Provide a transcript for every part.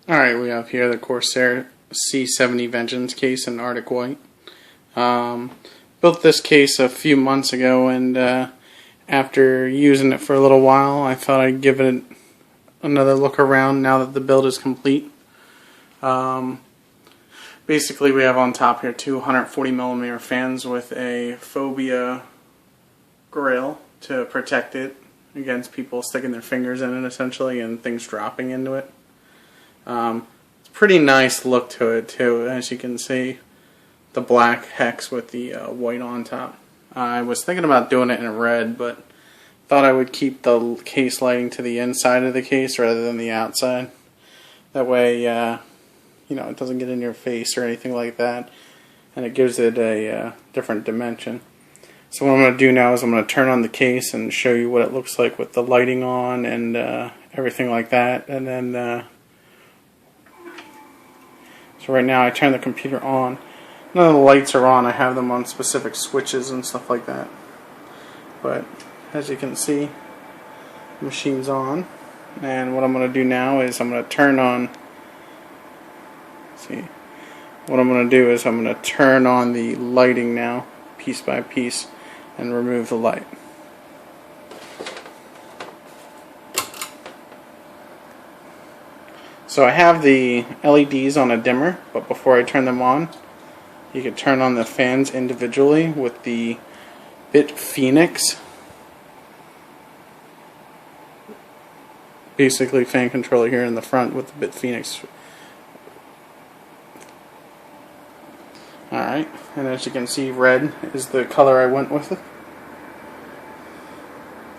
Alright, we have here the Corsair C70 Vengeance case in Arctic White. Built this case a few months ago, and after using it for a little while, I thought I'd give it another look around now that the build is complete. Basically, we have on top here two 140mm fans with a Phobya grill to protect it against people sticking their fingers in it, essentially, and things dropping into it. It's a pretty nice look to it too, as you can see, the black hex with the white on top. I was thinking about doing it in red, but thought I would keep the case lighting to the inside of the case rather than the outside. That way, you know, it doesn't get in your face or anything like that, and it gives it a different dimension. So what I'm going to do now is I'm going to turn on the case and show you what it looks like with the lighting on and everything like that, and then so right now I turn the computer on. None of the lights are on. I have them on specific switches and stuff like that. But as you can see, the machine's on. And what I'm going to do now is I'm going to turn on. What I'm going to do is I'm going to turn on the lighting now, piece by piece, and remove the light. So I have the LEDs on a dimmer, but before I turn them on, you can turn on the fans individually with the Bitfenix, basically fan controller here in the front with the Bitfenix. Alright, and as you can see, red is the color I went with.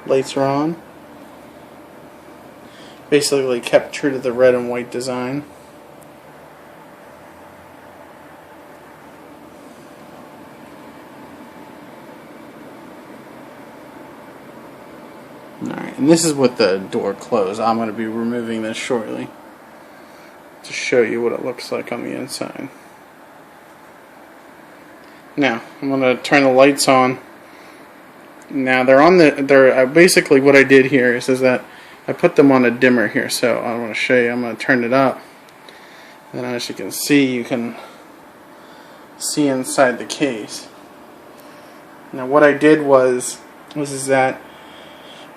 Lights are on. Basically kept true to the red and white design. Alright, and this is with the door closed. I'm going to be removing this shortly to show you what it looks like on the inside. Now, I'm going to turn the lights on. Now, they're on the, basically what I did here is that I put them on a dimmer here, so I want to show you. I'm going to turn it up, and as you can see, you can see inside the case. Now what I did was that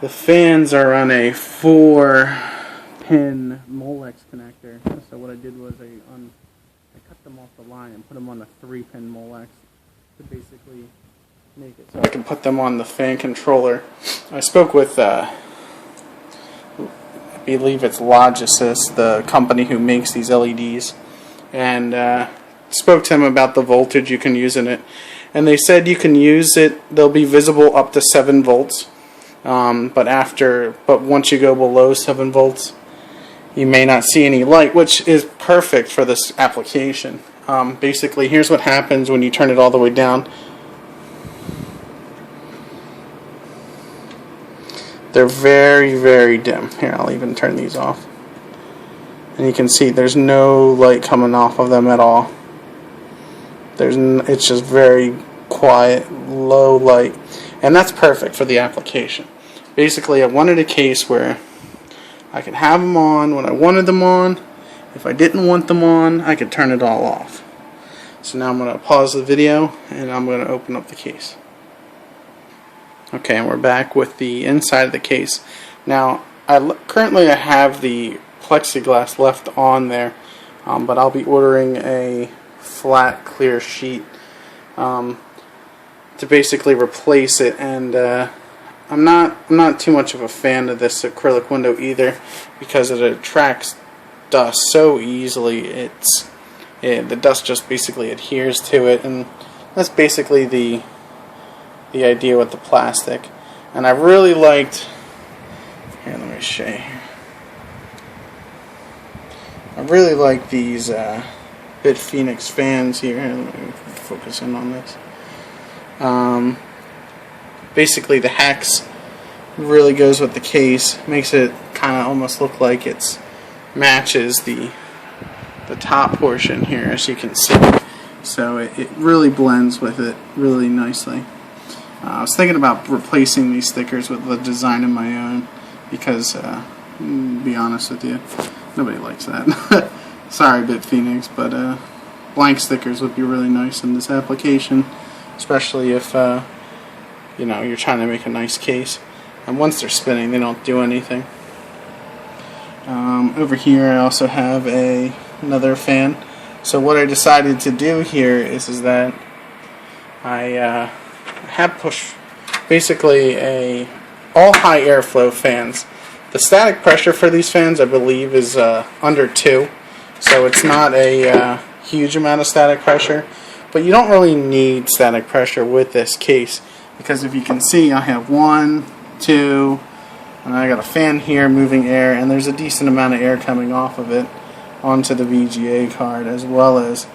the fans are on a 4-pin Molex connector. So what I did was I cut them off the line and put them on a 3-pin Molex to basically make it so I can put them on the fan controller. I spoke with I believe it's Logisys, the company who makes these LEDs, and spoke to them about the voltage you can use in it, and they said you can use it, they'll be visible up to 7 volts, but once you go below 7 volts you may not see any light, which is perfect for this application. Basically, here's what happens when you turn it all the way down. They're very, very dim. Here, I'll even turn these off. And you can see there's no light coming off of them at all. It's just very quiet, low light. And that's perfect for the application. Basically, I wanted a case where I could have them on when I wanted them on. If I didn't want them on, I could turn it all off. So now I'm going to pause the video and I'm going to open up the case. Okay, and we're back with the inside of the case. Now, currently I have the plexiglass left on there, but I'll be ordering a flat, clear sheet to basically replace it. And I'm not too much of a fan of this acrylic window either, because it attracts dust so easily. The dust just basically adheres to it, and that's basically the idea with the plastic. And I really liked, here, let me show you. I really like these Bitfenix fans here. Let me focus in on this. Basically the hex really goes with the case, makes it kind of almost look like it matches the top portion here, as you can see. So it really blends with it really nicely. I was thinking about replacing these stickers with a design of my own, because, to be honest with you, nobody likes that. Sorry, Bitfenix, but blank stickers would be really nice in this application, especially if you know, you're trying to make a nice case. And once they're spinning, they don't do anything. Over here, I also have another fan. So what I decided to do here is that I have pushed basically all high airflow fans. The static pressure for these fans, I believe, is under 2, so it's not a huge amount of static pressure. But you don't really need static pressure with this case, because if you can see, I have 1, 2, and I got a fan here moving air, and there's a decent amount of air coming off of it onto the VGA card, as well as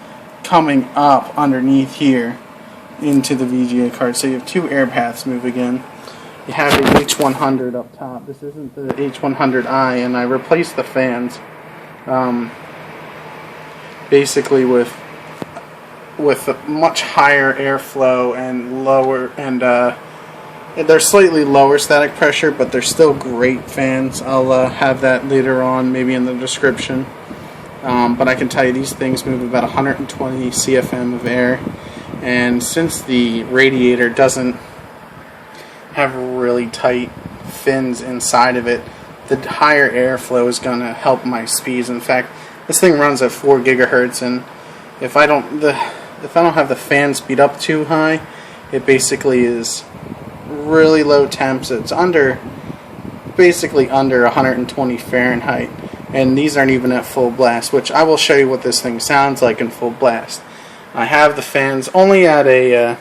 coming up underneath here into the VGA card. So you have 2 air paths moving in. You have the H100 up top. This isn't the H100i, and I replaced the fans basically with a much higher airflow and lower, and they're slightly lower static pressure, but they're still great fans. I'll have that later on, maybe in the description. But I can tell you these things move about 120 CFM of air, and since the radiator doesn't have really tight fins inside of it, the higher airflow is going to help my speeds. In fact, this thing runs at 4 gigahertz, and if I don't have the fan speed up too high, it basically is really low temps. It's basically under 120 Fahrenheit, and these aren't even at full blast, which I will show you what this thing sounds like in full blast. I have the fans only at a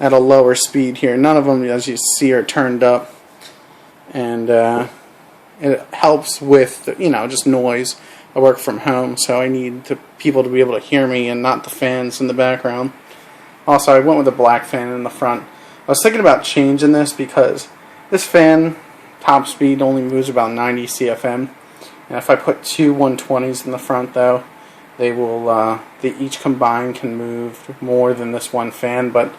lower speed here. None of them, as you see, are turned up, and it helps with, you know, just noise. I work from home, so I need people to be able to hear me and not the fans in the background. Also, I went with a black fan in the front. I was thinking about changing this because this fan top speed only moves about 90 CFM, and if I put 2 120s in the front, though, they will each combined can move more than this one fan. But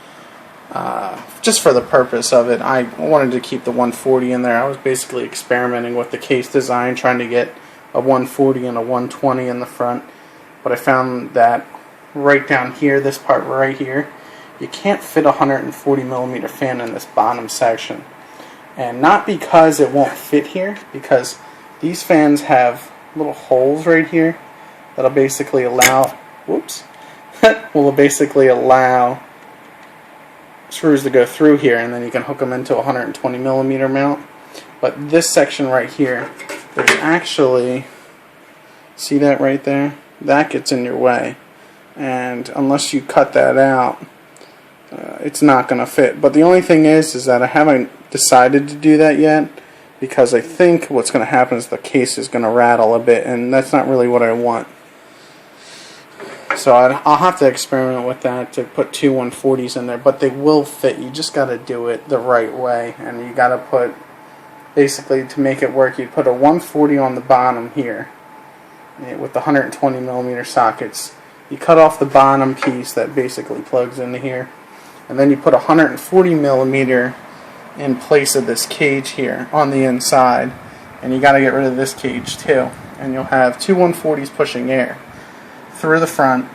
just for the purpose of it, I wanted to keep the 140 in there. I was basically experimenting with the case design, trying to get a 140 and a 120 in the front, but I found that right down here, this part right here, you can't fit a 140 millimeter fan in this bottom section. And not because it won't fit here, because these fans have little holes right here that'll basically allow, will basically allow screws to go through here, and then you can hook them into a 120 millimeter mount. But this section right here, there's actually, see that right there? That gets in your way, and unless you cut that out, it's not going to fit. But the only thing is that I haven't decided to do that yet, because I think what's going to happen is the case is going to rattle a bit, and that's not really what I want. So I'll have to experiment with that to put 2 140s in there, but they will fit. You just got to do it the right way, and you got to put, basically, to make it work, you put a 140 on the bottom here with the 120 millimeter sockets. You cut off the bottom piece that basically plugs into here, and then you put a 140 millimeter in place of this cage here on the inside, and you got to get rid of this cage too, and you'll have 2 140s pushing air through the front.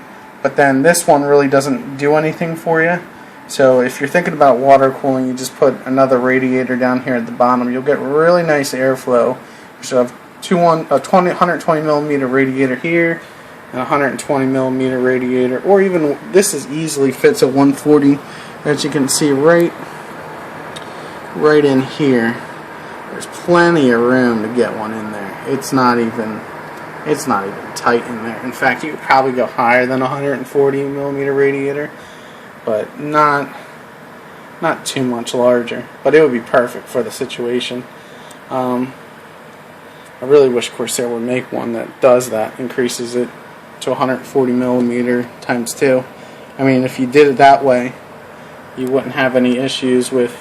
But then this one really doesn't do anything for you. So if you're thinking about water cooling, you just put another radiator down here at the bottom. You'll get really nice airflow. You should have 120 millimeter radiator here, and a 120 millimeter radiator, or even this is easily fits a 140, as you can see right in here. There's plenty of room to get one in there. It's not even tight in there. In fact, you could probably go higher than a 140 millimeter radiator, but not too much larger. But it would be perfect for the situation. I really wish Corsair would make one that does that, increases it to 140 millimeter times 2. I mean, if you did it that way, you wouldn't have any issues with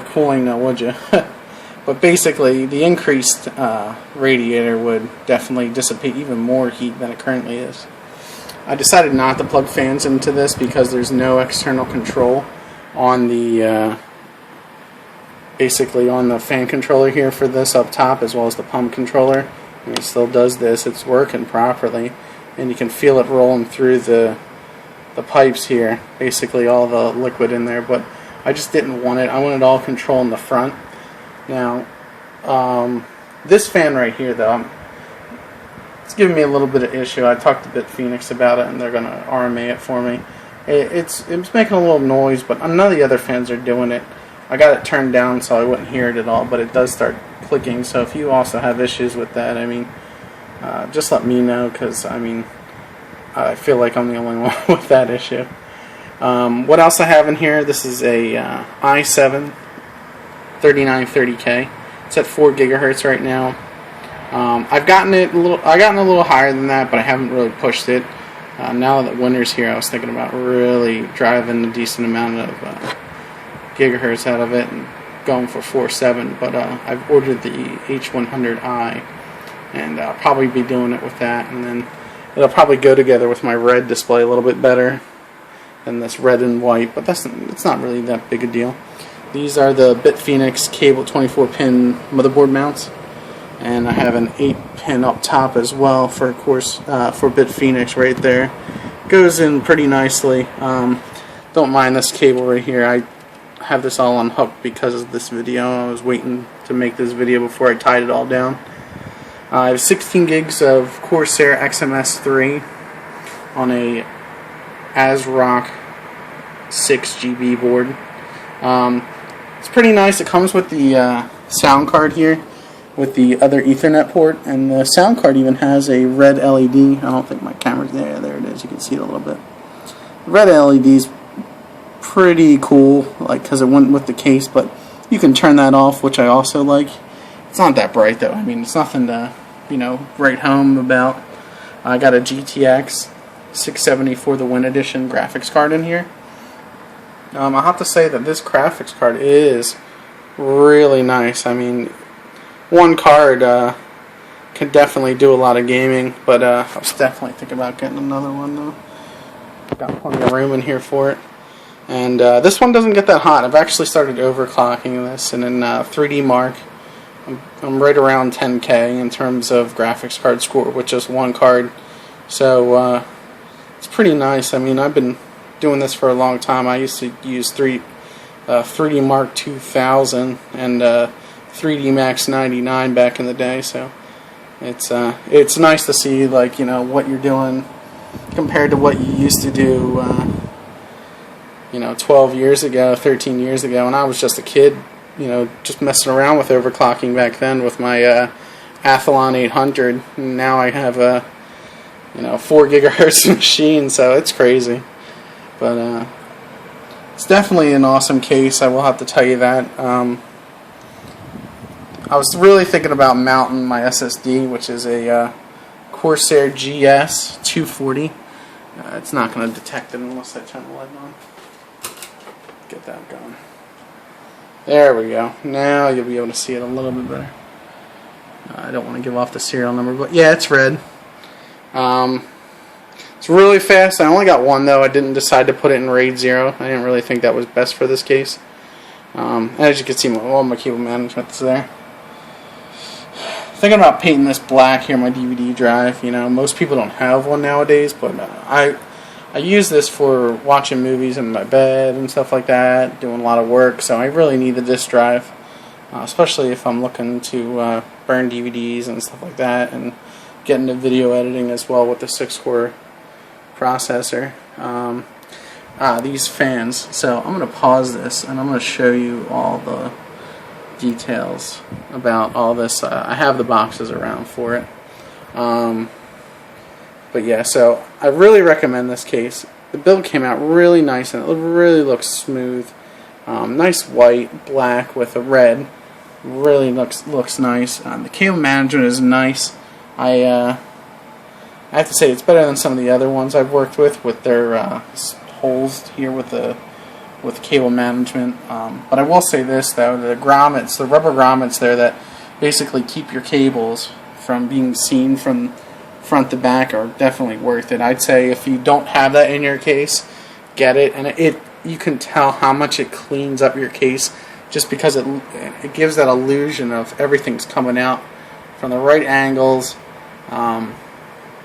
cooling now, would you? But basically, the increased radiator would definitely dissipate even more heat than it currently is. I decided not to plug fans into this because there's no external control on the basically on the fan controller here for this up top, as well as the pump controller. And it still does this. It's working properly, and you can feel it rolling through the pipes here. Basically, all the liquid in there. But I just didn't want it. I wanted all control in the front. Now, this fan right here, though, it's giving me a little bit of issue. I talked to Bitfenix about it, and they're going to RMA it for me. It's making a little noise, but none of the other fans are doing it. I got it turned down so I wouldn't hear it at all, but it does start clicking. So if you also have issues with that, I mean, just let me know, because I mean, I feel like I'm the only one with that issue. What else I have in here? This is a i7 3930K. It's at 4 gigahertz right now. I've gotten it a little higher than that, but I haven't really pushed it. Now that winter's here, I was thinking about really driving a decent amount of gigahertz out of it and going for 4.7, but I've ordered the H100i, and I'll probably be doing it with that, and then it'll probably go together with my red display a little bit better than this red and white, but it's not really that big a deal. These are the Bitfenix cable 24-pin motherboard mounts, and I have an 8-pin up top as well for Bitfenix right there. Goes in pretty nicely. Don't mind this cable right here. I have this all unhooked because of this video. I was waiting to make this video before I tied it all down. I have 16 gigs of Corsair XMS3 on a AsRock 6 GB board. It's pretty nice. It comes with the sound card here with the other Ethernet port, and the sound card even has a red LED. I don't think my camera's there. There it is. You can see it a little bit. The red LED's pretty cool, like, because it went with the case, but you can turn that off, which I also like. It's not that bright though. I mean, it's nothing to, you know, write home about. I got a GTX 670 for the Win Edition graphics card in here. I have to say that this graphics card is really nice. I mean, one card can definitely do a lot of gaming, but I was definitely thinking about getting another one though. Got plenty of room in here for it. And this one doesn't get that hot. I've actually started overclocking this, and in 3D Mark, I'm right around 10K in terms of graphics card score with just one card. So it's pretty nice. I mean, I've been doing this for a long time. I used to use 3D Mark 2000 and 3D Max 99 back in the day. So it's nice to see, like, you know, what you're doing compared to what you used to do. You know, 12 years ago, 13 years ago, when I was just a kid, you know, just messing around with overclocking back then with my Athlon 800. And now I have a, you know, 4 gigahertz machine, so it's crazy. But it's definitely an awesome case, I will have to tell you that. I was really thinking about mounting my SSD, which is a Corsair GS 240. It's not going to detect it unless I turn the light on. Get that going. There we go. Now you'll be able to see it a little bit better. I don't want to give off the serial number, but yeah, it's red. It's really fast. I only got one though. I didn't decide to put it in RAID 0. I didn't really think that was best for this case. As you can see, all my cable management's there. Thinking about painting this black here, my DVD drive. You know, most people don't have one nowadays, but I use this for watching movies in my bed and stuff like that, doing a lot of work, so I really need the disk drive, especially if I'm looking to burn DVDs and stuff like that, and get into video editing as well with the 6-core processor. These fans. So I'm going to pause this, and I'm going to show you all the details about all this. I have the boxes around for it. But yeah, so I really recommend this case. The build came out really nice, and it really looks smooth. Nice white, black with a red. Really looks nice. The cable management is nice. I have to say it's better than some of the other ones I've worked with their holes here with cable management. But I will say this though: the grommets, the rubber grommets there that basically keep your cables from being seen from front to back are definitely worth it. I'd say if you don't have that in your case, get it, and you can tell how much it cleans up your case just because it gives that illusion of everything's coming out from the right angles.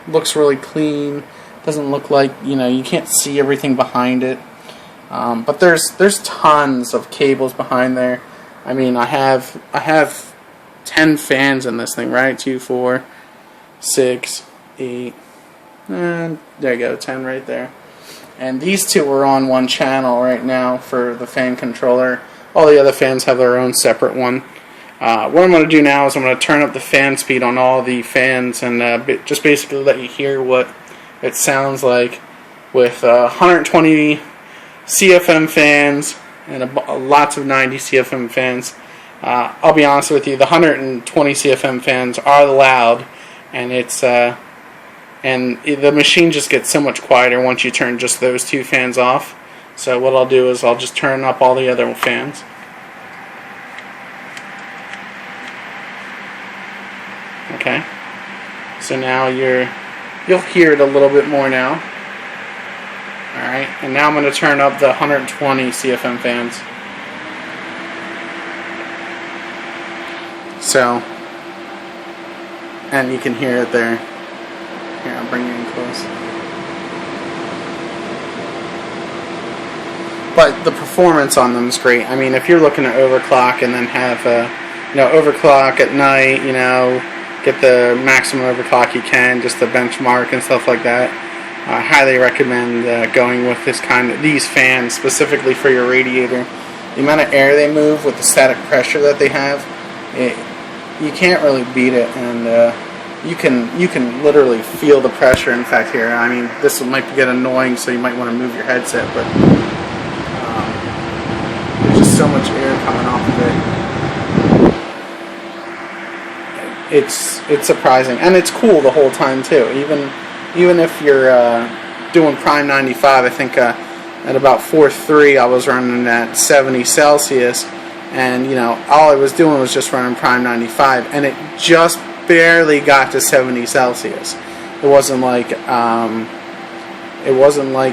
Looks really clean. Doesn't look like, you can't see everything behind it. But there's tons of cables behind there. I mean, I have 10 fans in this thing, right? 2, 4, 6, 8, and there you go, 10 right there. And these two are on one channel right now for the fan controller. All the other fans have their own separate one. What I'm going to do now is I'm going to turn up the fan speed on all the fans and just basically let you hear what it sounds like with 120 CFM fans and lots of 90 CFM fans. I'll be honest with you, the 120 CFM fans are loud, and the machine just gets so much quieter once you turn just those two fans off. So what I'll do is I'll just turn up all the other fans. Okay. So now you'll hear it a little bit more now. Alright, and now I'm going to turn up the 120 CFM fans. So, and you can hear it there. Here, I'll bring you in close. But the performance on them is great. I mean, if you're looking to overclock and then have overclock at night, get the maximum overclock you can, just to benchmark and stuff like that, I highly recommend going with these fans specifically for your radiator. The amount of air they move with the static pressure that they have, you can't really beat it, and you can literally feel the pressure. In fact, here, I mean, this might get annoying, so you might want to move your headset, but there's just so much air coming off of it. It's surprising, and it's cool the whole time too. Even if you're doing Prime 95, I think at about 4.3 I was running at 70 Celsius, and all I was doing was just running Prime 95, and it just barely got to 70 Celsius. It wasn't like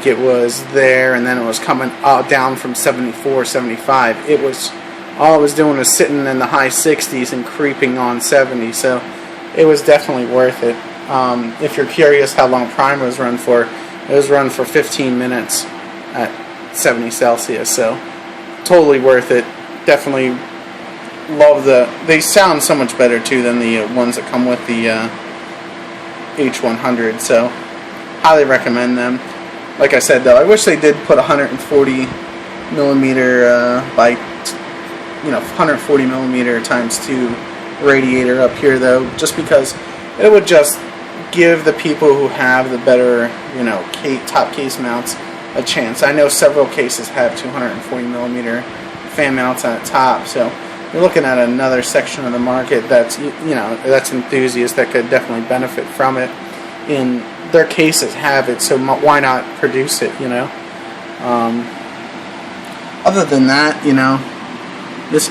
it was there and then it was coming down from 74, 75. It was, all I was doing was sitting in the high 60s and creeping on 70, so it was definitely worth it. If you're curious how long Prime was run for, it was run for 15 minutes at 70 Celsius, so totally worth it. Definitely love they sound so much better too than the ones that come with the H100, so highly recommend them. Like I said though, I wish they did put 140 millimeter by 140 millimeter times 2 radiator up here though, just because it would just give the people who have the better top case mounts a chance. I know several cases have 240 millimeter fan mounts on the top, so you're looking at another section of the market that's that's enthusiasts that could definitely benefit from it. In their cases have it, so why not produce it? Other than that, this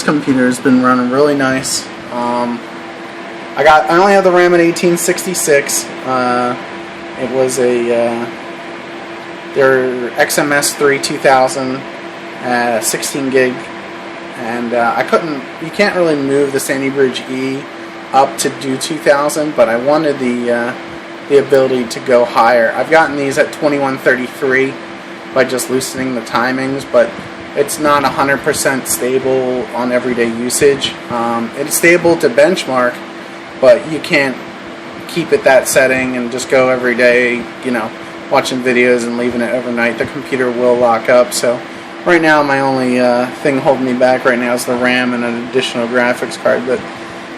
computer has been running really nice. I only have the RAM at 1866. It was their XMS3 2000, 16 gig, and you can't really move the Sandy Bridge E up to do 2000, but I wanted the ability to go higher. I've gotten these at 2133 by just loosening the timings, but it's not 100% stable on everyday usage. It's stable to benchmark, but you can't keep it that setting and just go every day, watching videos and leaving it overnight. The computer will lock up. So right now my only thing holding me back right now is the RAM and an additional graphics card. But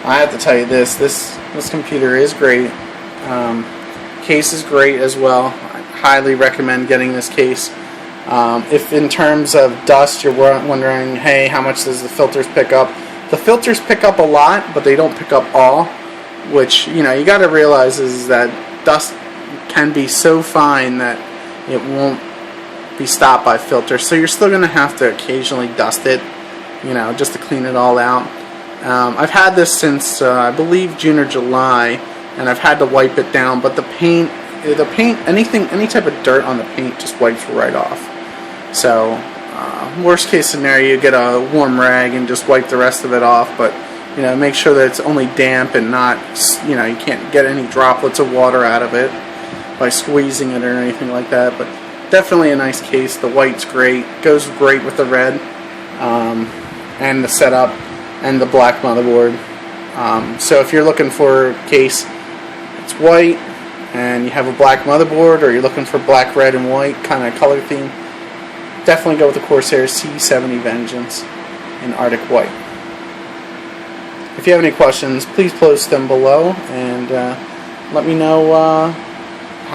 I have to tell you this computer is great. Case is great as well. I highly recommend getting this case. If in terms of dust you're wondering, hey, how much does the filters pick up? The filters pick up a lot, but they don't pick up all, which you got to realize is that dust can be so fine that it won't be stopped by filters, so you're still going to have to occasionally dust it, just to clean it all out. I've had this since I believe June or July, and I've had to wipe it down, but the paint, any type of dirt on the paint just wipes right off. So worst case scenario, you get a warm rag and just wipe the rest of it off, but You know, make sure that it's only damp and not, you know, you can't get any droplets of water out of it by squeezing it or anything like that. But definitely a nice case. The white's great, goes great with the red, and the setup and the black motherboard. So if you're looking for a case, it's white and you have a black motherboard, or you're looking for black, red, and white kind of color theme, definitely go with the Corsair C70 Vengeance in Arctic White. If you have any questions, please post them below and let me know